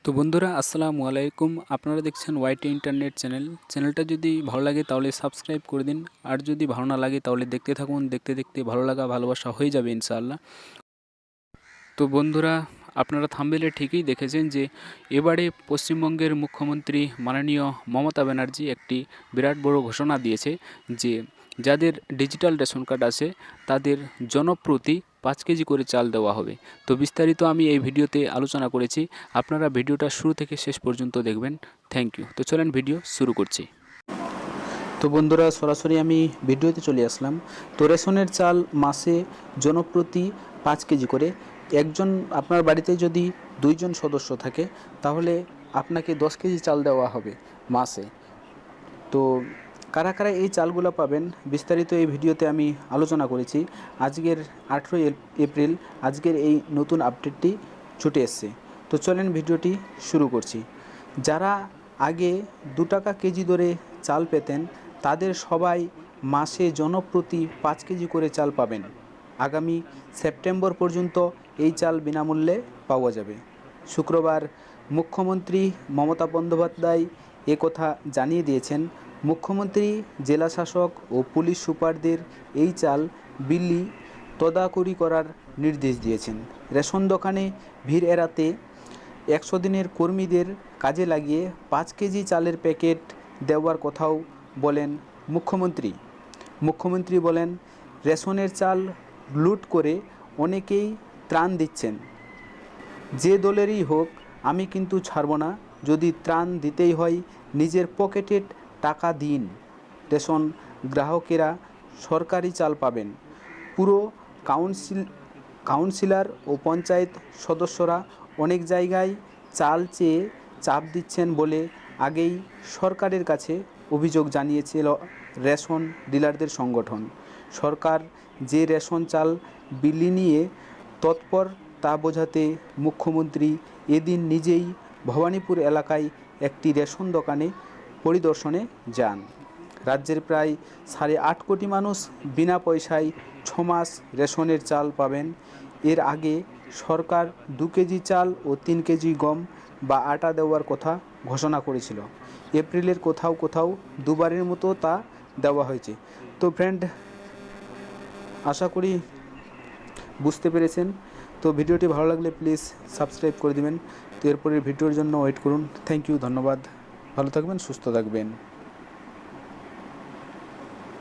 তো বন্ধুরা আসসালামু আলাইকুম, আপনারা দেখছেন ওয়াইটি ইন্টারনেট চ্যানেলটা যদি ভালো লাগে তাহলে সাবস্ক্রাইব করে দিন। আর যদি ভালো না লাগে তাহলে দেখতে থাকুন, দেখতে দেখতে ভালো লাগা ভালোবাসা হয়ে যাবে ইনশাআল্লাহ। তো বন্ধুরা, আপনারা থাম্বনেলে ঠিকই দেখেছেন যে এবারে পশ্চিমবঙ্গের মুখ্যমন্ত্রী মাননীয় মমতা ব্যানার্জি একটি বিরাট বড় ঘোষণা দিয়েছে যে যাদের ডিজিটাল রেশন কার্ড আছে তাদের জনপ্রতি 5 কেজি করে চাল দেওয়া হবে। তো বিস্তারিত আমি এই ভিডিওতে আলোচনা করেছি, আপনারা ভিডিওটা শুরু থেকে শেষ পর্যন্ত দেখবেন। Thank you. তো চলেন ভিডিও শুরু করছি। তো বন্ধুরা, সরাসরি আমি ভিডিওতে চলে আসলাম। তো রেশনের চাল মাসে জনপ্রতি 5 কেজি করে, একজন আপনার বাড়িতে যদি 2 জন সদস্য থাকে তাহলে আপনাকে 10 কেজি চাল দেওয়া হবে মাসে। তো কারা কারা এই চালগুলো পাবেন বিস্তারিত এই ভিডিওতে আমি আলোচনা করেছি। আজকের 18 এপ্রিল আজকের এই নতুন আপডেটটি ছুটে এসছে। তো চলেন ভিডিওটি শুরু করছি। যারা আগে 2 টাকা কেজি দরে চাল পেতেন তাদের সবাই মাসে জনপ্রতি 5 কেজি করে চাল পাবেন। আগামী সেপ্টেম্বর পর্যন্ত এই চাল বিনামূল্যে পাওয়া যাবে। শুক্রবার মুখ্যমন্ত্রী মমতা বন্দ্যোপাধ্যায় একথা জানিয়ে দিয়েছেন। মুখ্যমন্ত্রী জেলা শাসক ও পুলিশ সুপারদের এই চাল বিলি তদারকি করার নির্দেশ দিয়েছেন। রেশন দোকানে ভিড় এড়াতে 100 দিনের কর্মীদের কাজে লাগিয়ে 5 কেজি চালের প্যাকেট দেওয়ার কথাও বলেন মুখ্যমন্ত্রী। মুখ্যমন্ত্রী বলেন, রেশনের চাল লুট করে অনেকেই ত্রাণ দিচ্ছেন। যে দলেরই হোক আমি কিন্তু ছাড়ব না, যদি ত্রাণ দিতেই হয় নিজের পকেটের টাকা দিন। রেশন গ্রাহকেরা সরকারি চাল পাবেন। পুরো কাউন্সিলর ও পঞ্চায়েত সদস্যরা অনেক জায়গায় চাল চেয়ে চাপ দিচ্ছেন বলে আগেই সরকারের কাছে অভিযোগ জানিয়েছিল রেশন ডিলারদের সংগঠন। সরকার যে রেশন চাল বিলি নিয়ে তৎপর তা বোঝাতে মুখ্যমন্ত্রী এদিন নিজেই ভবানীপুর এলাকায় একটি রেশন দোকানে পরিদর্শনে যান। রাজ্যের প্রায় 8.5 কোটি মানুষ বিনা পয়সায় 6 মাস রেশনের চাল পাবেন। এর আগে সরকার 2 কেজি চাল ও 3 কেজি গম বা আটা দেওয়ার কথা ঘোষণা করেছিল। এপ্রিলের কোথাও কোথাও দুবারের মতো তা দেওয়া হয়েছে। তো ফ্রেন্ড, আশা করি বুঝতে পেরেছেন। তো ভিডিওটি ভালো লাগলে প্লিজ সাবস্ক্রাইব করে দিবেন। তো এরপরের ভিডিওর জন্য ওয়েট করুন। থ্যাংক ইউ, ধন্যবাদ। ভালো থাকবেন, সুস্থ থাকবেন।